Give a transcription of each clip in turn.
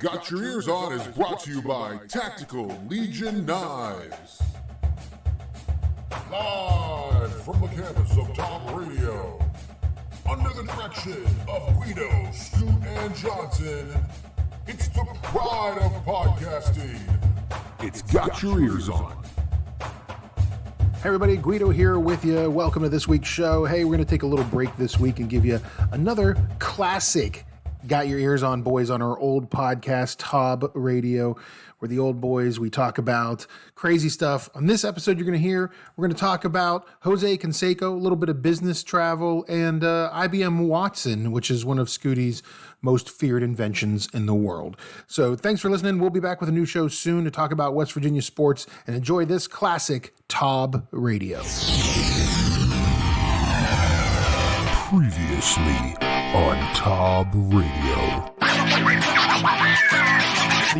Got Your Ears On is brought to you by Tactical Legion Knives. Live from the campus of TobRadio, under the direction of Guido, Scoot, and Johnson, it's the pride of podcasting. It's Got Your Ears On. Hey everybody, Guido here with you. Welcome to this week's show. Hey, we're going to take a little break this week and give you another classic Got Your Ears On Boys on our old podcast, TobRadio, where the old boys, we talk about crazy stuff. On this episode you're going to hear, we're going to talk about Jose Canseco, a little bit of business travel, and IBM Watson, which is one of Scooty's most feared inventions in the world. So thanks for listening. We'll be back with a new show soon to talk about West Virginia sports, and enjoy this classic TobRadio. Previously on TobRadio.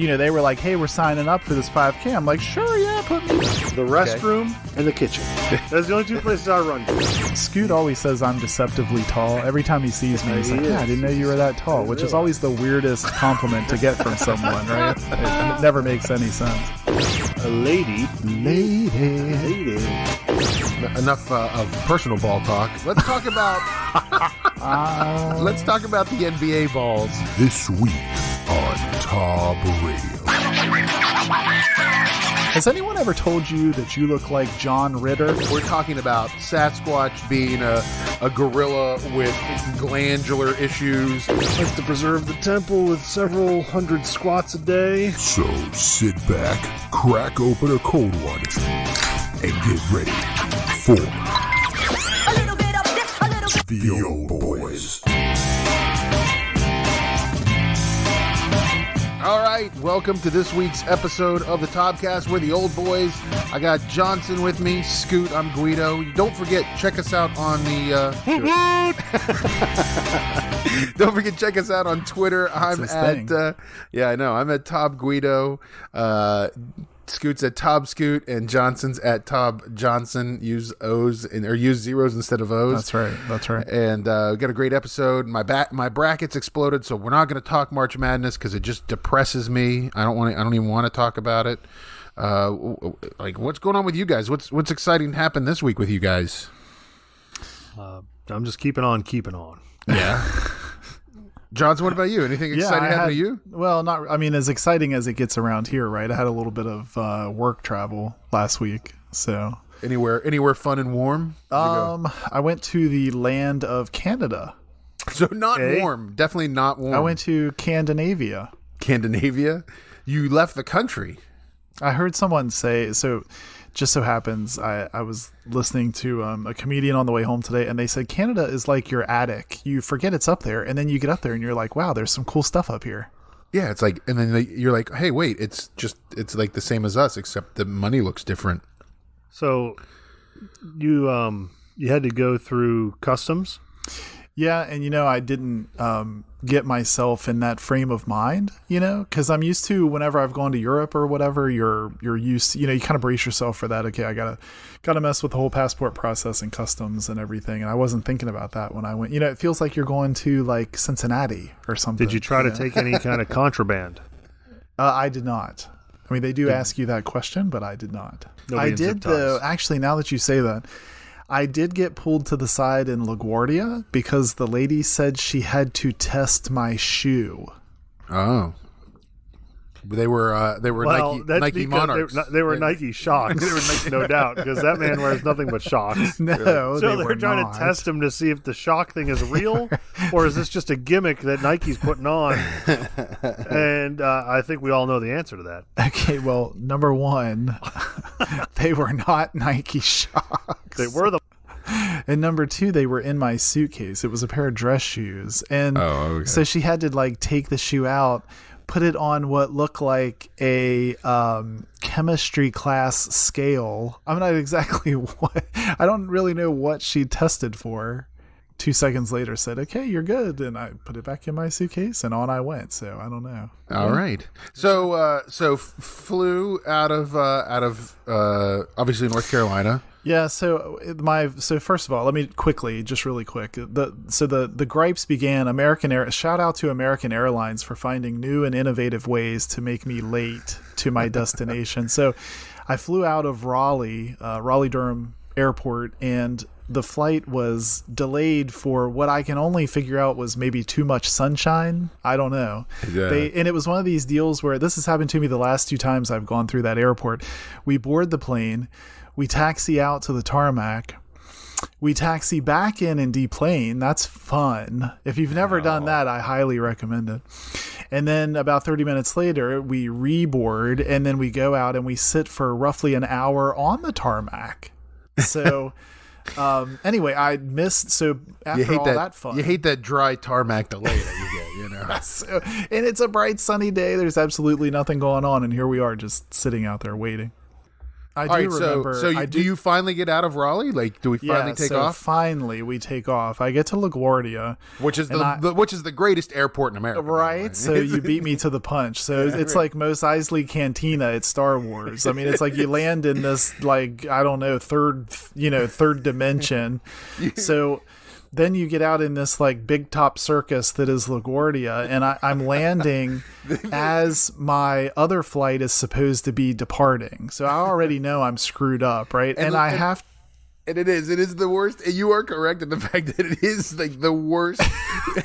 You know, they were like, hey, we're signing up for this 5K. I'm like, sure, yeah, put me. The restroom and the kitchen. That's the only two places I run to. Scoot always says I'm deceptively tall. Every time he sees me, he's like, yeah, I didn't know you were that tall, which is always the weirdest compliment to get from someone, right? It never makes any sense. A lady. Enough of personal ball talk. Let's talk about let's talk about the NBA balls This week on TobRadio. Has anyone ever told you that you look like John Ritter? We're talking about Sasquatch being a gorilla with glandular issues. Like to preserve the temple with several hundred squats a day. So sit back, crack open a cold one, and get ready for the old boys. All right, welcome to this week's episode of the Tobcast. We're the old boys. I got Johnson with me, Scoot, I'm Guido. Don't forget, check us out on the... Don't forget, check us out on Twitter. I'm at... yeah, I know. I'm at Tob Guido. Scoot's at Tob Scoot, and Johnson's at Tob Johnson. Use O's or use zeros instead of O's. That's right. And we got a great episode. My brackets exploded, so we're not going to talk March Madness because it just depresses me. I don't even want to talk about it. Like, what's going on with you guys? What's exciting happened this week with you guys? I'm just keeping on. Yeah. Johnson, what about you? Anything exciting happen to you? Well, as exciting as it gets around here, right? I had a little bit of work travel last week, so. Anywhere fun and warm? I went to the land of Canada. So not warm. Definitely not warm. I went to Scandinavia. Scandinavia? You left the country. I heard someone say, so just so happens I was listening to a comedian on the way home today, and they said Canada is like your attic. You forget it's up there, and then you get up there and you're like, wow, there's some cool stuff up here. Yeah, it's like, and then you're like, hey, wait, it's like the same as us, except the money looks different. So you had to go through customs? Yeah, and I didn't get myself in that frame of mind, because I'm used to whenever I've gone to Europe or whatever, you're used to, you kind of brace yourself for that. Okay, I gotta mess with the whole passport process and customs and everything, and I wasn't thinking about that when I went. It feels like you're going to like Cincinnati or something. Did you try to take any kind of contraband? I did not. I mean, they do ask you that question, but I did not. I did though. Actually, now that you say that, I did get pulled to the side in LaGuardia because the lady said she had to test my shoe. Oh. They were Nike Monarchs. They were Nike Shocks, no doubt, because that man wears nothing but Shocks. No, so they're trying to test him to see if the Shock thing is real, or is this just a gimmick that Nike's putting on? And I think we all know the answer to that. Okay, well, number one, they were not Nike Shocks. They were the. And number two, they were in my suitcase. It was a pair of dress shoes, and so she had to take the shoe out, put it on what looked like a chemistry class scale. I'm not exactly I don't really know what she tested for. 2 seconds later said, "Okay, you're good," and I put it back in my suitcase, and on I went. So I don't know. All right. So flew out of obviously North Carolina. Yeah, so first of all, let me quickly, just really quick. The gripes began. Shout out to American Airlines for finding new and innovative ways to make me late to my destination. So I flew out of Raleigh-Durham Airport, and the flight was delayed for what I can only figure out was maybe too much sunshine. I don't know. Yeah. And it was one of these deals where this has happened to me the last 2 times I've gone through that airport. We board the plane. We taxi out to the tarmac. We taxi back in and deplane. That's fun. If you've never done that, I highly recommend it. And then about 30 minutes later, we reboard, and then we go out and we sit for roughly an hour on the tarmac. So anyway, I missed. So after all that fun, you hate that dry tarmac delay that you get, So, and it's a bright sunny day. There's absolutely nothing going on, and here we are just sitting out there waiting. I do remember. Do you finally get out of Raleigh? Like, do we finally take off? Finally, we take off. I get to LaGuardia, which is the greatest airport in America, right? So you beat me to the punch. So it's like Mos Eisley Cantina at Star Wars. I mean, it's like you land in this, like, I don't know, third dimension. So then you get out in this like big top circus that is LaGuardia, and I'm landing as my other flight is supposed to be departing. So I already know I'm screwed up, right? And it is the worst. And you are correct in the fact that it is like the worst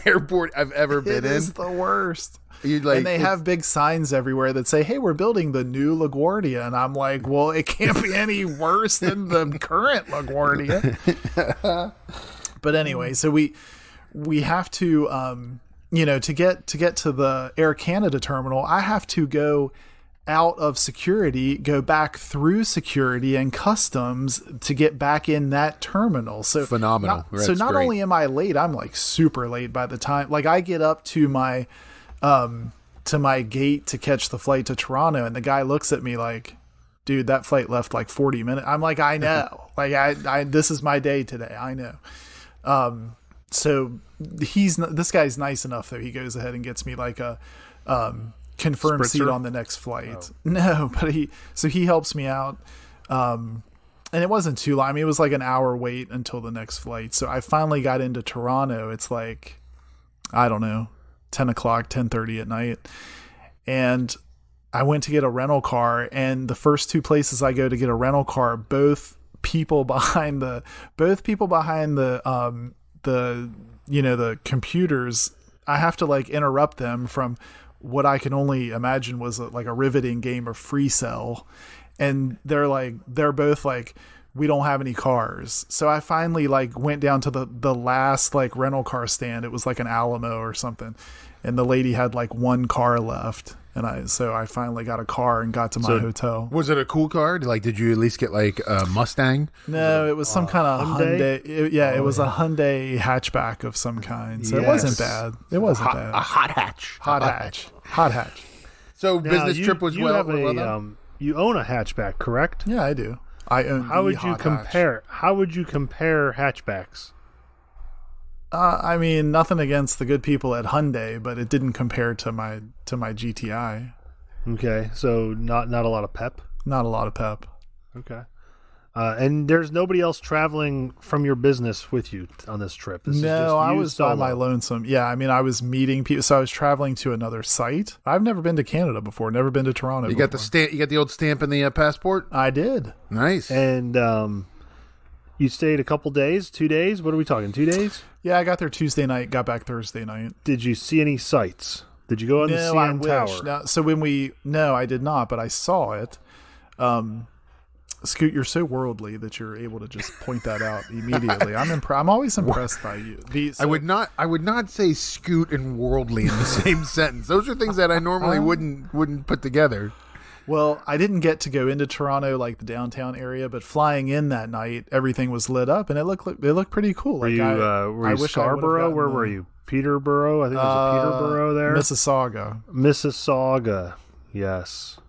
airport I've ever been in. It is the worst. And they have big signs everywhere that say, "Hey, we're building the new LaGuardia," and I'm like, well, it can't be any worse than the current LaGuardia. But anyway, so we have to, to get to the Air Canada terminal, I have to go out of security, go back through security and customs to get back in that terminal. So phenomenal. Not only am I late, I'm like super late by the time, like I get up to my gate to catch the flight to Toronto, and the guy looks at me like, "Dude, that flight left like 40 minutes. I'm like, I know. Like I this is my day today. I know. So this guy's nice enough though. He goes ahead and gets me like a confirmed Spritzer? seat on the next flight. Oh. No, but he helps me out. And it wasn't too long. I mean, it was like an hour wait until the next flight. So I finally got into Toronto. It's like, I don't know, 10 o'clock, 10:30 at night. And I went to get a rental car, and the first 2 places I go to get a rental car, both people behind the the computers, I have to like interrupt them from what I can only imagine was like a riveting game of free cell, and they're both like, "We don't have any cars." So I finally like went down to the last like rental car stand. It was like an Alamo or something, and the lady had like 1 car left. And I finally got a car and got to my hotel. Was it a cool car? Like, did you at least get like a Mustang? No, it was some kind of Hyundai. It was a Hyundai hatchback of some kind. So It wasn't bad. It wasn't bad. A hot hatch. Hot hatch. So now, business trip was well done? You own a hatchback, correct? Yeah, I do. I own. How would you compare? How would you compare hatchbacks? I mean, nothing against the good people at Hyundai, but it didn't compare to my GTI. Okay, so not a lot of pep. Not a lot of pep. Okay, and there's nobody else traveling from your business with you on this trip. No, I was by my lonesome. Yeah, I mean, I was meeting people, so I was traveling to another site. I've never been to Canada before. Never been to Toronto. You got the stamp. You got the old stamp in the passport. I did. Nice. And you stayed a couple days, 2 days. What are we talking? 2 days? Yeah, I got there Tuesday night, got back Thursday night. Did you see any sights? Did you go on the CN Tower? No, so no, I did not, but I saw it. Scoot, you're so worldly that you're able to just point that out immediately. I'm always impressed by you. I would not say Scoot and worldly in the same sentence. Those are things that I normally wouldn't put together. Well, I didn't get to go into Toronto, like the downtown area, but flying in that night, everything was lit up, and it looked pretty cool. Were you Scarborough? Where were you? Peterborough? I think there's a Peterborough there. Mississauga. Mississauga, yes.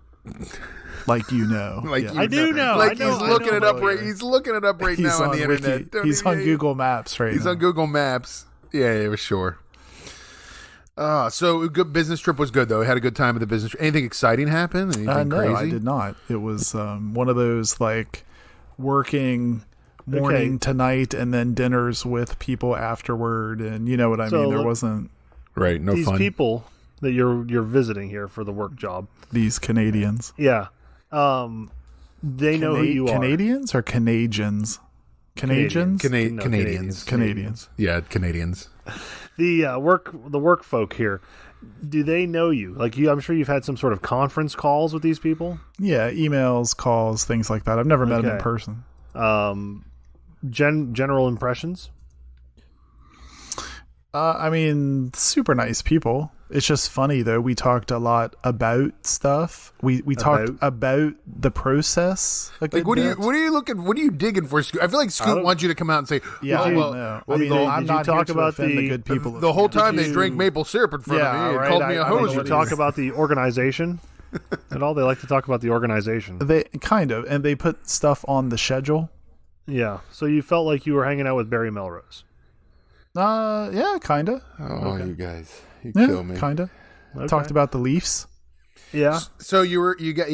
Like you know. Like Yeah. you I do know. Like I know, he's I looking know it up about right. He's looking it up right now on the internet. Don't He's he? on Google Maps right He's now. on Google Maps. Yeah, sure. So a good business trip was good though. We had a good time at the business trip. Anything exciting happen? Anything No, crazy? I did not. It was one of those like working morning to night and then dinners with people afterward, and you know what I mean. There wasn't Right, no These fun. people that you're visiting here for the work job. these Canadians. Yeah. They know who you are. Canadians or Canadians? Canadians? Canadians. Yeah, Canadians. The work folk here. Do they know you? Like you, I'm sure you've had some sort of conference calls with these people. Yeah, emails, calls, things like that. I've never met them in Okay. person. General impressions. I mean, super nice people. It's just funny though. We talked a lot about stuff. We talked about the process. Like, what are you looking? What are you digging for, Scoot? I feel like Scoot wants you to come out and say, Yeah, I well, don't know. well, I mean, the- I'm did you not talk here to about offend the- good people. the whole time they you- drank maple syrup in front of Yeah, me and right, called me I a don't know hoser. what Talk about the organization at all. They like to talk about the organization. They kind of, and they put stuff on the schedule. Yeah. So you felt like you were hanging out with Barry Melrose. Yeah, kind of. Oh, you guys, you Yeah, kill me. kind of. Okay. Talked about the Leafs. Yeah. So you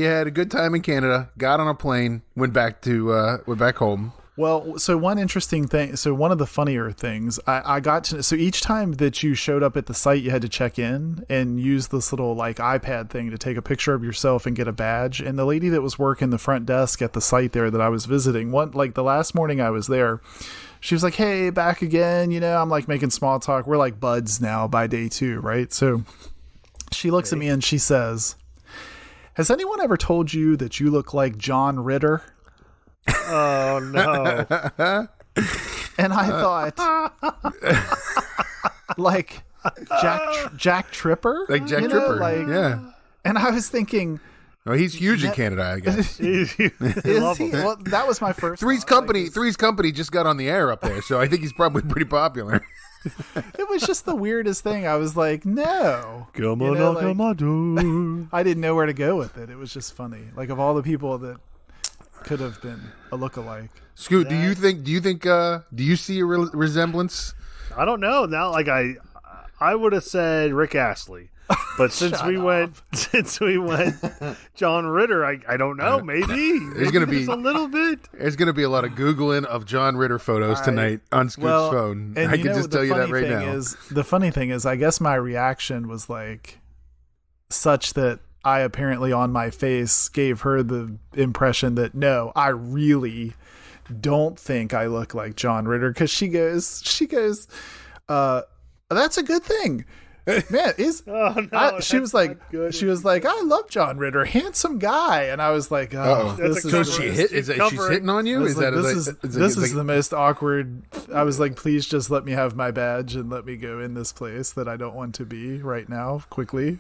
had a good time in Canada. Got on a plane. Went back home. Well, so one interesting thing, so one of the funnier things, I got to, so each time that you showed up at the site, you had to check in and use this little like iPad thing to take a picture of yourself and get a badge. And the lady that was working the front desk at the site there that I was visiting, like the last morning I was there, she was like, "Hey, back again." You know, I'm like making small talk. We're like buds now by day 2, right? So she looks at me and she says, "Has anyone ever told you that you look like John Ritter?" Oh no. And I thought, like Jack Tripper, Like Jack You know, Tripper. like- yeah. And I was thinking, Oh, he's huge in Canada, I guess. is he? Well, that was my first. Three's thought. Company just got on the air up there, so I think he's probably pretty popular. It was just the weirdest thing. I was like, no, Come You on, know, knock on my door. I didn't know where to go with it. It was just funny. Like of all the people that could have been a lookalike. Scoot, do you see a resemblance? I don't know. Now, like I would have said Rick Astley, but since we went John Ritter, I don't know. Maybe There's gonna be just a little bit. There's going to be a lot of Googling of John Ritter photos tonight on Scoot's phone. And I can just tell you that right now. The funny thing is, I guess my reaction was like such that I apparently on my face gave her the impression that no, I really don't think I look like John Ritter, because she goes, that's a good thing. Man, Oh no! she was like, I love John Ritter, handsome guy, and I was like, oh, this So is she's hitting on you? this is the most awkward. I was like, please just let me have my badge and let me go in this place that I don't want to be right now quickly.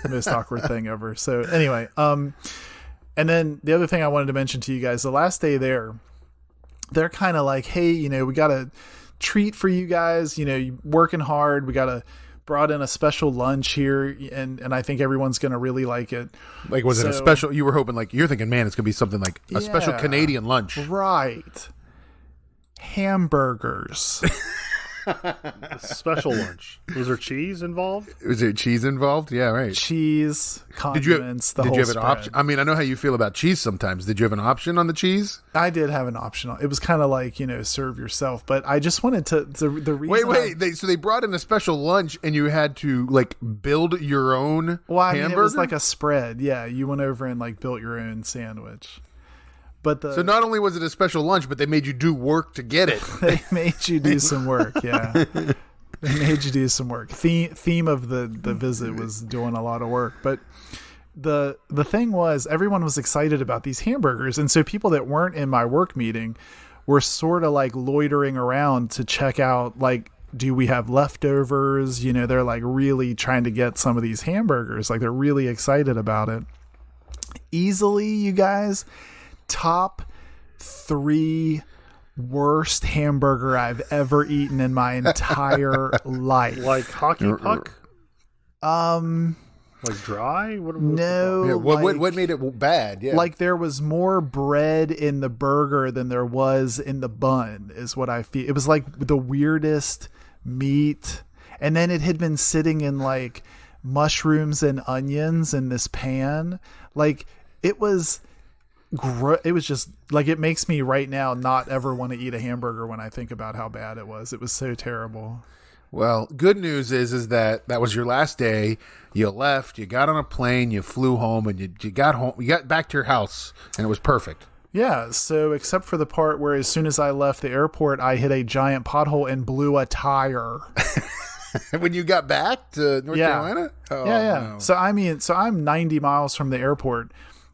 The most awkward thing ever. So anyway, and then the other thing I wanted to mention to you guys, the last day there, they're kind of like, hey, you know, we got a treat for you guys, you know, you working hard. We brought in a special lunch here, and I think everyone's going to really like it. Like, was it a special? You were hoping, like, you're thinking, man, it's going to be something like a special Canadian lunch. Right. Hamburgers. Special lunch. Was there cheese involved? Was there cheese involved? Yeah, right. Cheese, Did you condiments, have an spread. option? I mean, I know how you feel about cheese sometimes. Did you have an option on the cheese? I did have an option. It was kind of like, you know, serve yourself, but I just wanted to, the reason So they brought in a special lunch and you had to like build your own hamburger? it was like a spread. Yeah. You went over and like built your own sandwich. But So not only was it a special lunch, but they made you do work to get it. they made you do some work. Yeah. They made you do some work. Theme of the visit was doing a lot of work, but the thing was everyone was excited about these hamburgers. And so people that weren't in my work meeting were sort of like loitering around to check out, like, do we have leftovers? You know, they're like really trying to get some of these hamburgers. Like they're really excited about it. Easily, you guys, top 3 worst hamburger I've ever eaten in my entire life. Like hockey puck? Like dry? No. Yeah, what made it bad? Yeah. Like there was more bread in the burger than there was in the bun, is what I feel. It was like the weirdest meat. And then it had been sitting in like mushrooms and onions in this pan. Like it was just like, it makes me right now not ever want to eat a hamburger when I think about how bad it was. It was so terrible. Well, good news is that was your last day. You left, you got on a plane, you flew home, and you got home. You got back to your house, and it was perfect. Yeah, so except for the part where as soon as I left the airport, I hit a giant pothole and blew a tire. When you got back to North Carolina? Oh, yeah. No. So I'm 90 miles from the airport.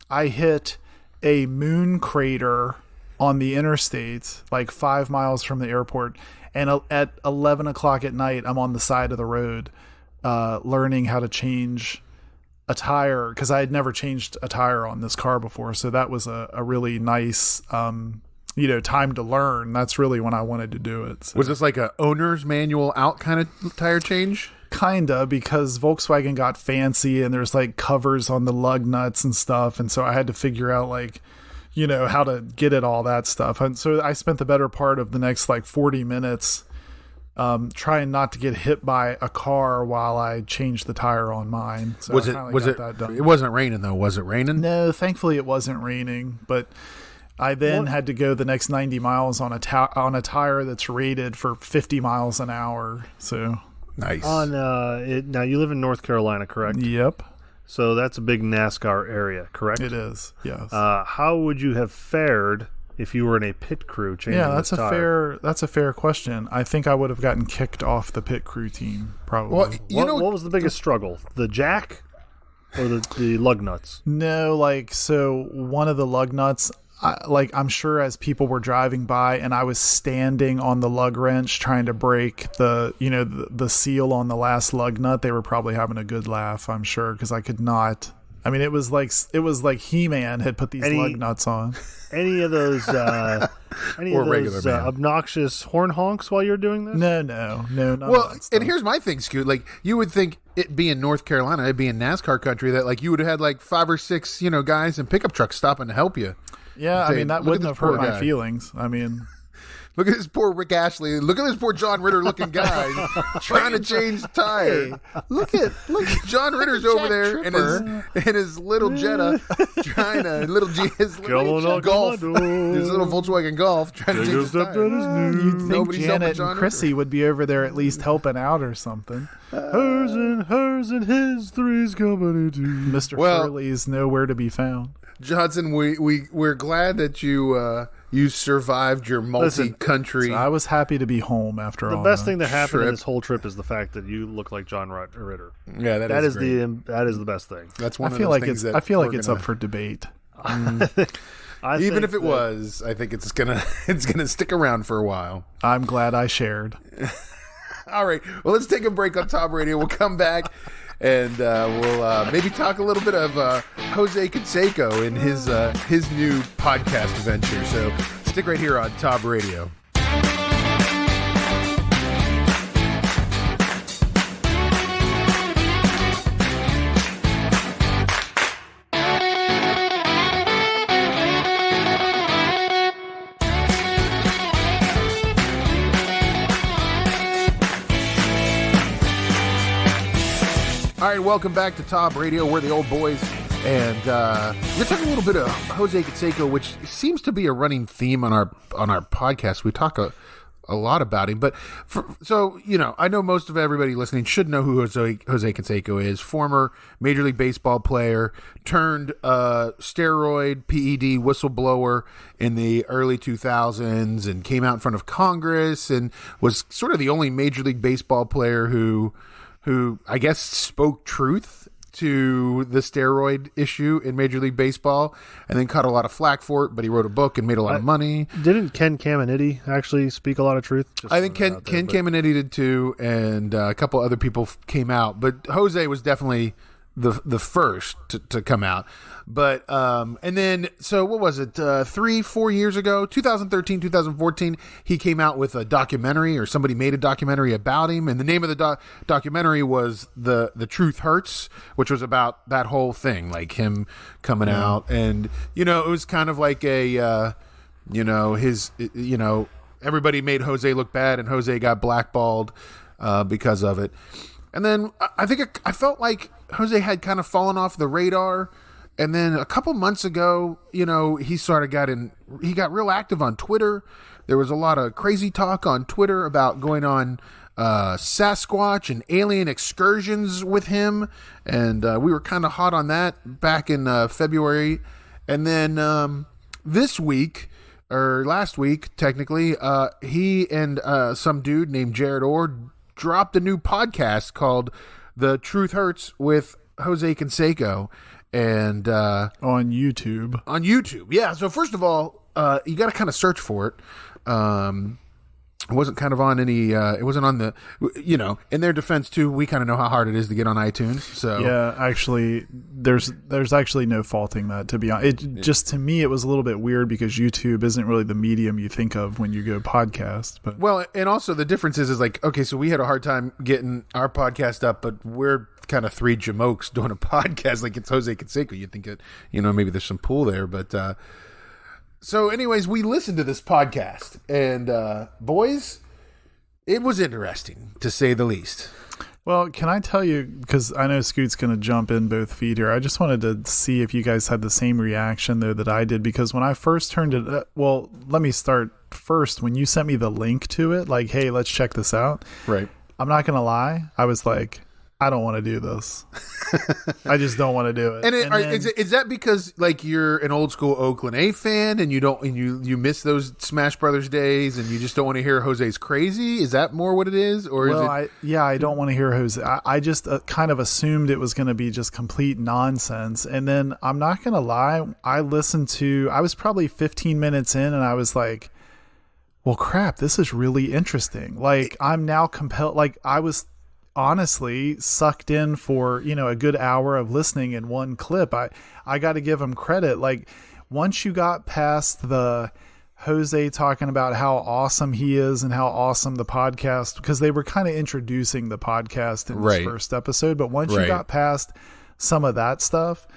I hit a moon crater on the interstate, like 5 miles from the airport. And at 11 o'clock at night, I'm on the side of the road learning how to change a tire, because I had never changed a tire on this car before. So that was a really nice time to learn. That's really when I wanted to do it. So. Was this like a owner's manual out kind of tire change? Kinda, because Volkswagen got fancy and there's like covers on the lug nuts and stuff. And so I had to figure out how to get at all that stuff. And so I spent the better part of the next 40 minutes trying not to get hit by a car while I changed the tire on mine. So it wasn't raining though? Was it raining? No, thankfully it wasn't raining, but I then had to go the next 90 miles on a tire that's rated for 50 miles an hour. So nice. Now you live in North Carolina, correct? Yep. So that's a big NASCAR area, correct? It is, yes. How would you have fared if you were in a pit crew changing this tire? That's a fair question. I think I would have gotten kicked off the pit crew team, probably. Well, what was the biggest struggle? The jack or the lug nuts? No, so one of the lug nuts, I'm sure as people were driving by and I was standing on the lug wrench trying to break the seal on the last lug nut, they were probably having a good laugh, I'm sure, because I could not. I mean, it was like He-Man had put these lug nuts on. Any of those obnoxious horn honks while you're doing this? No. Well, and here's my thing, Scoot. Like, you would think it being North Carolina, it being NASCAR country, that you would have had 5 or 6 guys in pickup trucks stopping to help you. Yeah, that wouldn't have hurt my feelings. I mean, look at this poor Rick Ashley. Look at this poor John Ritter looking guy trying to change the tire. Look at John Ritter's over there in his little Jetta trying to his little Golf, his little Volkswagen Golf trying to change the tire. You'd think Janet and Chrissy would be over there at least helping out or something. Hers and his three's company too. Mr. Furley's nowhere to be found. Johnson, we're glad that you survived your multi-country. So I was happy to be home after all. The best thing that happened in this whole trip is the fact that you look like John Ritter. Yeah, that is the best thing. That's one. I feel like it's up for debate. Even if it was, I think it's gonna stick around for a while. I'm glad I shared. All right, well, let's take a break on Top Radio. We'll come back. And we'll maybe talk a little bit of Jose Canseco and his new podcast venture. So stick right here on Top Radio. All right, welcome back to Top Radio. We're the old boys, and we're talking a little bit of Jose Canseco, which seems to be a running theme on our podcast. We talk a lot about him, but I know most of everybody listening should know who Jose Canseco is. Former Major League Baseball player turned steroid PED whistleblower in the early 2000s, and came out in front of Congress and was sort of the only Major League Baseball player who I guess spoke truth to the steroid issue in Major League Baseball, and then caught a lot of flack for it, but he wrote a book and made a lot of money. Didn't Ken Caminiti actually speak a lot of truth? I think Ken Caminiti did too, and a couple other people came out, but Jose was definitely the first to come out. But and then, so what was it, 3-4 years ago, 2013, 2014, he came out with a documentary, or somebody made a documentary about him, and the name of the documentary was the Truth Hurts, which was about that whole thing, like him coming out. And it was kind of like a everybody made Jose look bad, and Jose got blackballed because of it. And then I felt like Jose had kind of fallen off the radar. And then a couple months ago, he sort of he got real active on Twitter. There was a lot of crazy talk on Twitter about going on Sasquatch and alien excursions with him. And we were kind of hot on that back in February. And then this week, or last week, technically, he and some dude named Jared Orr dropped a new podcast called The Truth Hurts with Jose Canseco. And on YouTube. Yeah. So first of all, you got to kind of search for it. It wasn't kind of on any, it wasn't on the, in their defense too, we kind of know how hard it is to get on iTunes. So yeah, actually there's actually no faulting that, to be honest. Just to me, it was a little bit weird because YouTube isn't really the medium you think of when you go podcast. But well, and also the difference is like, okay, so we had a hard time getting our podcast up, but we're kind of three jamokes doing a podcast. Like, it's Jose Canseco. You think it, maybe there's some pull there, but, so anyways, we listened to this podcast, and boys, it was interesting, to say the least. Well, can I tell you, because I know Scoot's going to jump in both feet here, I just wanted to see if you guys had the same reaction, though, that I did, because when I first turned it, well, let me start first. When you sent me the link to it, like, hey, let's check this out. Right. I'm not going to lie. I was like, I don't want to do this. I just don't want to do it. And is that because like you're an old school Oakland A fan and you miss those Smash Brothers days and you just don't want to hear Jose's crazy? Is that more what it is, or is it? I don't want to hear Jose. I just kind of assumed it was going to be just complete nonsense. And then I'm not going to lie. I was probably 15 minutes in, and I was like, well, crap, this is really interesting. Like, I'm now compelled. Like, I was honestly sucked in for a good hour of listening in one clip. I got to give him credit. Like, once you got past the Jose talking about how awesome he is and how awesome the podcast, because they were kind of introducing the podcast in this first episode, but once you got past some of that stuff,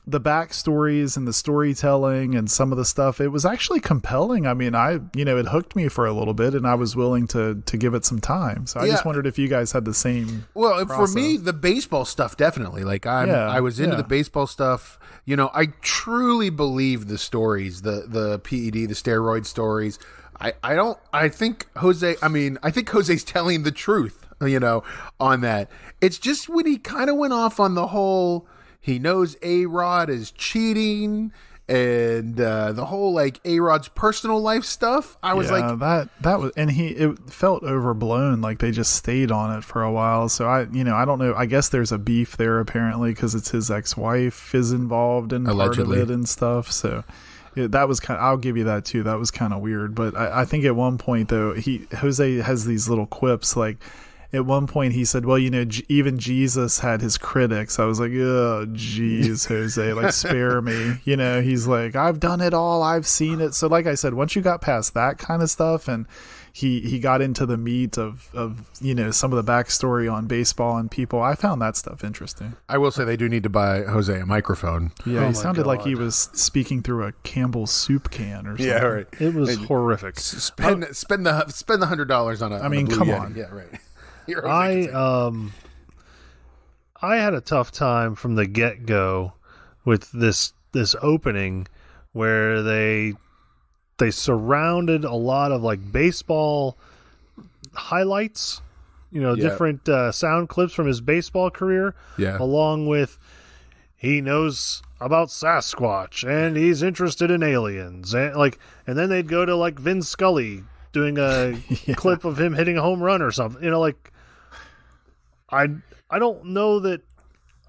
the backstories and the storytelling and some of the stuff, it was actually compelling. I mean, it hooked me for a little bit, and I was willing to give it some time. So I just wondered if you guys had the same. Well, process. For me, the baseball stuff, definitely. Like, I was into the baseball stuff. I truly believe the stories, the PED, the steroid stories. I think Jose's telling the truth, on that. It's just when he kind of went off on the whole, he knows A-Rod is cheating, and the whole like A-Rod's personal life stuff. I was like, that was, and it felt overblown. Like, they just stayed on it for a while. So I don't know. I guess there's a beef there apparently, because it's his ex-wife is involved in allegedly part of it and stuff. So that was I'll give you that too. That was kind of weird. But I think at one point though, Jose has these little quips like. At one point he said, well, even Jesus had his critics. I was like, oh, geez, Jose, like, spare me. He's like, I've done it all. I've seen it. So like I said, once you got past that kind of stuff and he got into the meat of some of the backstory on baseball and people, I found that stuff interesting. I will say they do need to buy Jose a microphone. Yeah, he sounded like he was speaking through a Campbell's soup can or something. Yeah, right. It was horrific. Spend the $100 on a. I mean, come on. Yeah, right. I had a tough time from the get-go with this opening where they surrounded a lot of like baseball highlights, different sound clips from his baseball career, along with he knows about Sasquatch and he's interested in aliens, and then they'd go to like Vin Scully doing a clip of him hitting a home run or something. I don't know that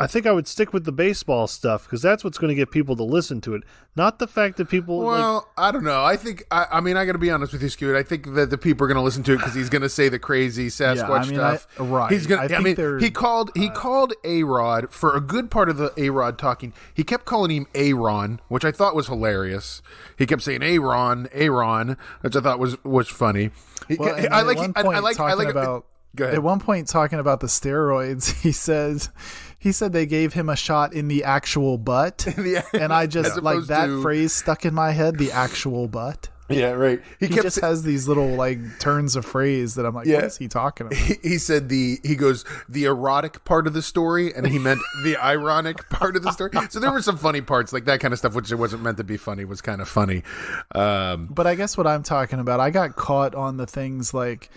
I think I would stick with the baseball stuff because that's what's going to get people to listen to it. Not the fact that people. Well, I don't know. I think. I mean, I got to be honest with you, Scoot. I think that the people are going to listen to it because he's going to say the crazy Sasquatch stuff. Right. He's going. He called A-Rod for a good part of the A-Rod talking. He kept calling him Aaron, which I thought was hilarious. He kept saying Aaron, which I thought was funny. At one point, talking about the steroids, he said they gave him a shot in the actual butt, and I just like that phrase stuck in my head. The actual butt. Yeah, right. He just has these little like turns of phrase that I'm like, what is he talking about? He said the erotic part of the story, and he meant the ironic part of the story. So there were some funny parts, like that kind of stuff, which it wasn't meant to be funny, was kind of funny. But I guess what I'm talking about, I got caught on the things like,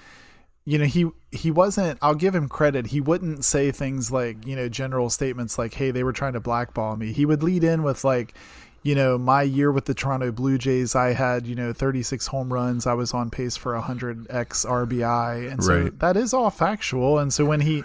you know, he wasn't, I'll give him credit, he wouldn't say things like, you know, general statements like, hey, they were trying to blackball me. He would lead in with like, you know, my year with the Toronto Blue Jays, I had, 36 home runs. I was on pace for 100x RBI. And so that is all factual. And so when he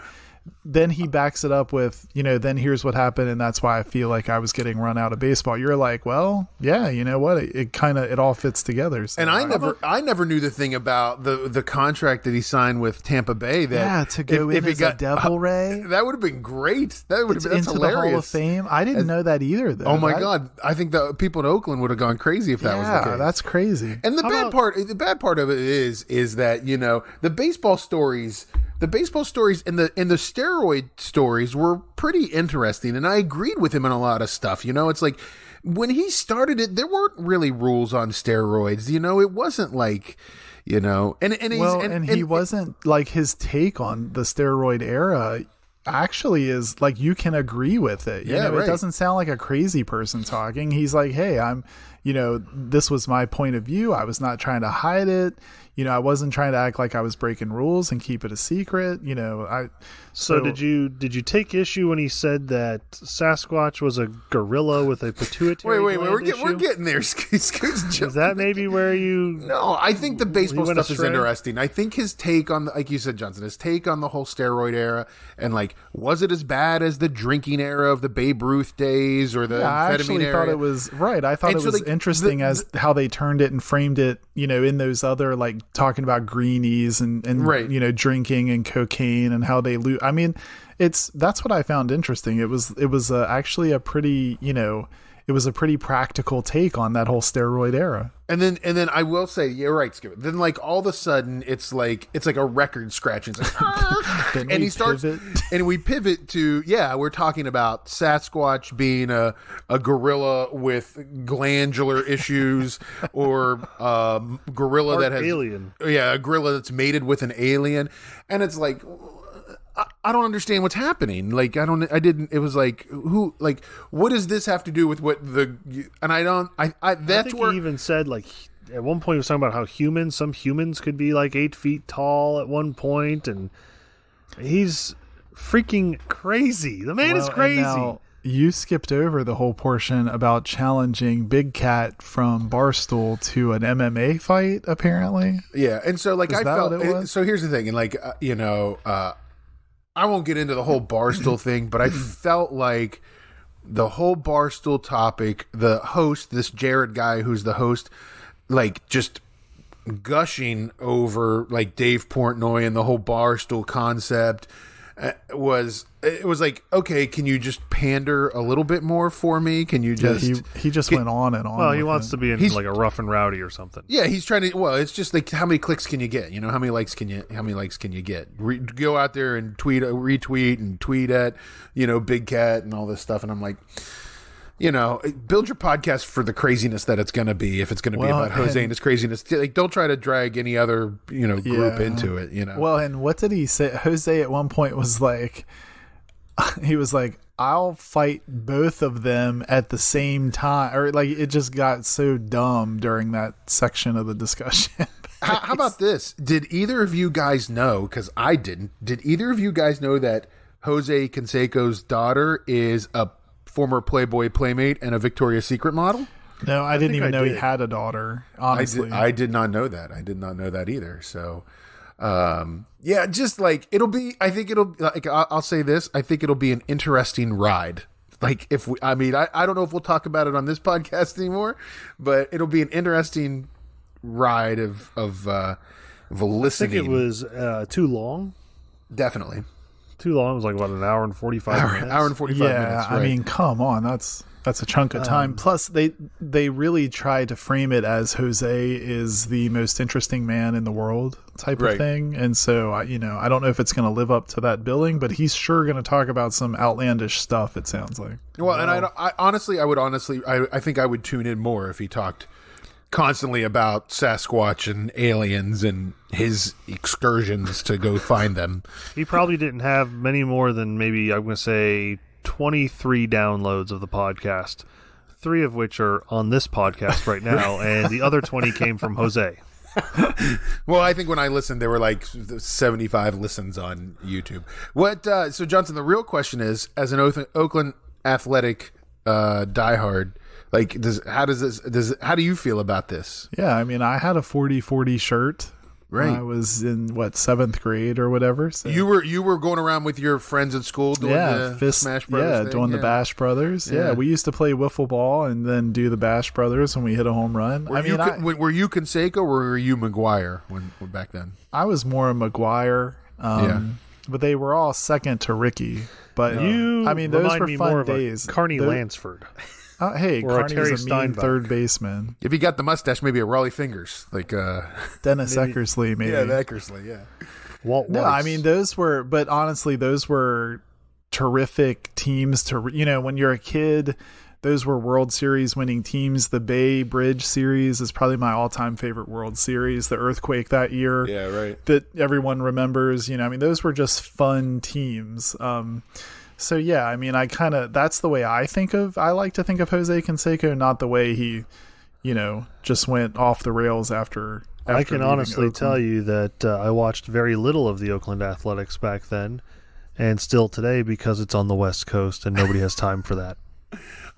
backs it up with, then here's what happened, and that's why I feel like I was getting run out of baseball. You're like, well, yeah, you know what? It all fits together. So and I never knew the thing about the contract that he signed with Tampa Bay. That to go if he got Devil Ray, that would have been great. That would have been into hilarious. The Hall of Fame. I didn't know that either. Though. Oh my God! I think the people in Oakland would have gone crazy if that was the case. Yeah, that's crazy. And the bad part of it is that the baseball stories. The baseball stories and the steroid stories were pretty interesting, and I agreed with him on a lot of stuff. It's like when he started it, there weren't really rules on steroids. It wasn't like, he wasn't like, his take on the steroid era actually is like, you can agree with it. It doesn't sound like a crazy person talking. He's like, hey, this was my point of view. I was not trying to hide it. I wasn't trying to act like I was breaking rules and keep it a secret. So did you take issue when he said that Sasquatch was a gorilla with a pituitary? Wait, we're getting there. Is that maybe where you? No, I think the baseball stuff is interesting. I think his take on, like you said, Johnson, his take on the whole steroid era, and like, was it as bad as the drinking era of the Babe Ruth days or the amphetamine I actually era? thought it was right. I thought it was interesting as how they turned it and framed it. In those other, like, talking about greenies and drinking and cocaine and how they loot. I mean, that's what I found interesting. It was actually a pretty, it was a pretty practical take on that whole steroid era. And then I will say, you're right, Skip. Then like all of a sudden it's like a record scratching. It's like, and he starts and we pivot to, we're talking about Sasquatch being a gorilla with glandular issues or gorilla that has alien. Yeah, a gorilla that's mated with an alien. And it's like, I don't understand what's happening. Like, it was like, what does this have to do with what I think he even said, like, at one point he was talking about how some humans could be like 8 feet tall at one point, and he's freaking crazy. The man is crazy. Now, you skipped over the whole portion about challenging Big Cat from Barstool to an MMA fight, apparently. Yeah. And so like, so here's the thing. And like, I won't get into the whole Barstool thing, but I felt like the whole Barstool topic, the host, this Jared guy who's the host, like just gushing over like Dave Portnoy and the whole Barstool concept was like, okay, can you just pander a little bit more for me? Can you just he just went on and on. Well, he wants to be in like a rough and rowdy or something. Yeah, he's trying to. Well, it's just like, how many clicks can you get? How many likes can you get? Go out there and retweet and tweet at Big Cat and all this stuff. And I'm like, build your podcast for the craziness that it's going to be. If it's going to be about Jose and his craziness, like, don't try to drag any other group into it. Well, and what did he say? Jose at one point was like, he was like, I'll fight both of them at the same time, or like, it just got so dumb during that section of the discussion. How about this? Did either of you guys know? Because I didn't. Did either of you guys know that Jose Canseco's daughter is a former Playboy Playmate and a Victoria's Secret model? No, I didn't even know he had a daughter. Honestly, I did not know that. I did not know that either. So, Yeah, just like I think it'll like I'll say this. I think it'll be an interesting ride. Like I don't know if we'll talk about it on this podcast anymore, but it'll be an interesting ride of listening. I think it was too long. Definitely too long. It was like about an hour and 45 minutes. Hour and 45 minutes. Right. I mean, come on, that's a chunk of time. Plus, they really tried to frame it as Jose is the most interesting man in the world type of thing, and so I don't know if it's going to live up to that billing, but he's sure going to talk about some outlandish stuff. It sounds like. Well, and I think I would tune in more if he talked constantly about Sasquatch and aliens and his excursions to go find them. He probably didn't have many more than maybe I'm going to say 23 downloads of the podcast, 3 of which are on this podcast right now, and the other 20 came from Jose. Well, I think when I listened, there were like 75 listens on YouTube. So Johnson, the real question is, as an Oakland Athletic diehard, like, how do you feel about this? Yeah, I mean, I had a 40-40 shirt. Right. I was in 7th grade or whatever. So. You were going around with your friends at school doing the Smash Brothers thing? Doing the Bash Brothers. Yeah, we used to play wiffle ball and then do the Bash Brothers when we hit a home run. Were you Canseco or were you McGuire when back then? I was more McGuire. But they were all second to Ricky. But those were fun days. Carney Lansford. Hey, or Carney was a mean third baseman. If he got the mustache, maybe a Raleigh Fingers, like Dennis Eckersley, maybe. Yeah, Eckersley, yeah. Walt no, I mean those were terrific teams to. When you're a kid, those were World Series winning teams. The Bay Bridge series is probably my all-time favorite World Series. The earthquake that year, that everyone remembers. Those were just fun teams. So yeah, I mean, that's the way I like to think of Jose Canseco, not the way he, just went off the rails after I can honestly Oakland. tell you that I watched very little of the Oakland Athletics back then, and still today, because it's on the West Coast and nobody has time for that.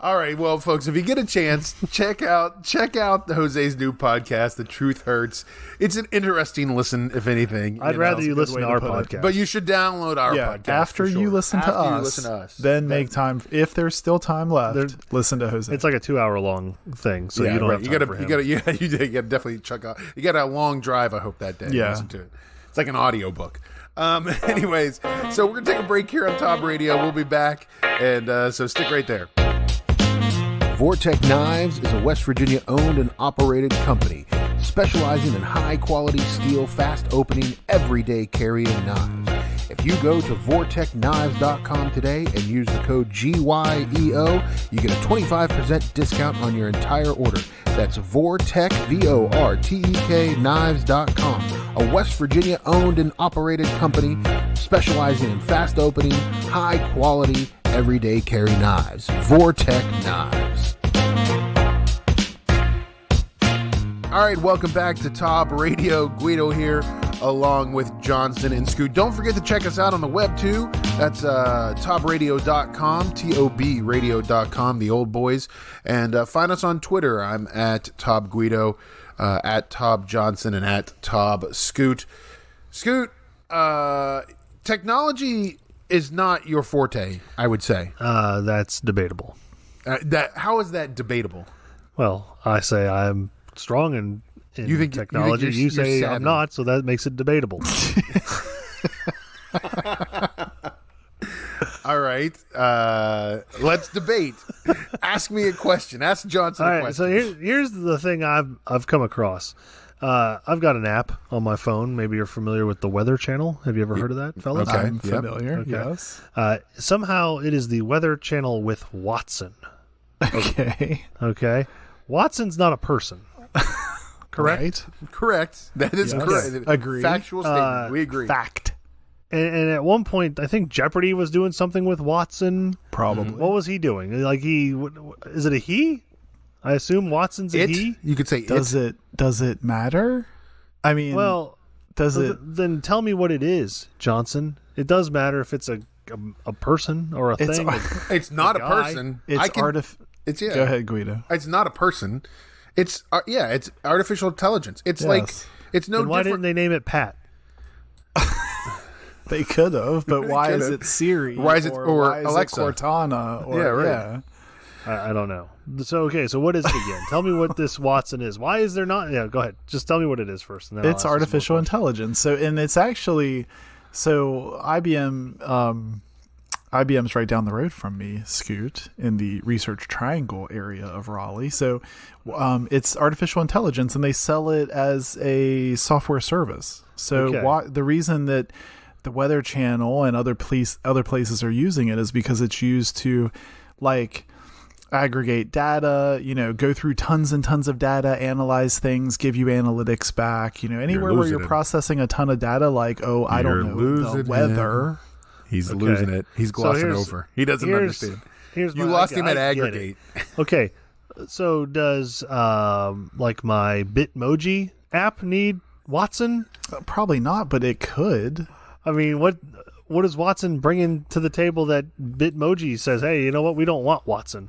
All right, well, folks, if you get a chance, check out Jose's new podcast, The Truth Hurts. It's an interesting listen, if anything. I'd rather you listen to our podcast. But you should download our podcast. After you listen to us, then make time. If there's still time left, listen to Jose. It's like a 2-hour-long thing, so you don't have time for him. You gotta definitely check out. You got a long drive, I hope, that day. Yeah. Listen to it. It's like an audiobook. Anyways, so we're going to take a break here on Top Radio. We'll be back, and so stick right there. Vortec Knives is a West Virginia owned and operated company specializing in high quality steel, fast opening, everyday carrying knives. If you go to vortechknives.com today and use the code GYEO, you get a 25% discount on your entire order. That's Vortech, VORTEK knives.com, a West Virginia owned and operated company specializing in fast opening, high quality, everyday carry knives. Vortec Knives. All right, welcome back to Top Radio. Guido here, along with Johnson and Scoot. Don't forget to check us out on the web, too. That's tobradio.com, tobradio.com, the old boys. And find us on Twitter. I'm at Tob Guido, at Tob Johnson, and at Tob Scoot. Scoot, technology is not your forte, I would say. That's debatable. How is that debatable? Well, I say I'm strong in technology. You say I'm not, so that makes it debatable. All right. Let's debate. Ask me a question. Ask Johnson a question. So here's the thing I've come across. I've got an app on my phone. Maybe you're familiar with the Weather Channel. Have you ever heard of that, fellas? Okay. I'm familiar, Okay. yes. Somehow it is the Weather Channel with Watson. Okay. Watson's not a person. Correct? Right. Correct. That is correct. Agreed. Factual statement. We agree. Fact. And at one point, I think Jeopardy was doing something with Watson. Probably. What was he doing? Like is it a he? I assume Watson's a he. You could say Does it matter? I mean, Well, does it? Then tell me what it is, Johnson. It does matter if it's a person or a thing. It's not a guy. person. It's Go ahead, Guido. It's not a person. It's it's artificial intelligence. It's like it's no. Then why different. didn't they name it Pat? They could have, but why is it Siri? Why is it or why is Alexa? it Cortana? Or, Yeah, right. I don't know. So what is it again? Tell me what this Watson is. Why is there not? Yeah, go ahead. Just tell me what it is first. And then It's artificial intelligence. So, and it's actually, IBM's right down the road from me, Scoot, in the Research Triangle area of Raleigh. So, it's artificial intelligence, and they sell it as a software service. So, the reason that the Weather Channel and other places are using it is because it's used to, like, aggregate data, go through tons and tons of data, analyze things, give you analytics back, anywhere where you're processing a ton of data, like, I don't know, the weather. He's losing it. He's glossing over. He doesn't understand. You lost him at aggregate. Okay. So does like my Bitmoji app need Watson? Probably not, but it could. I mean, what is Watson bringing to the table that Bitmoji says, hey, you know what? We don't want Watson.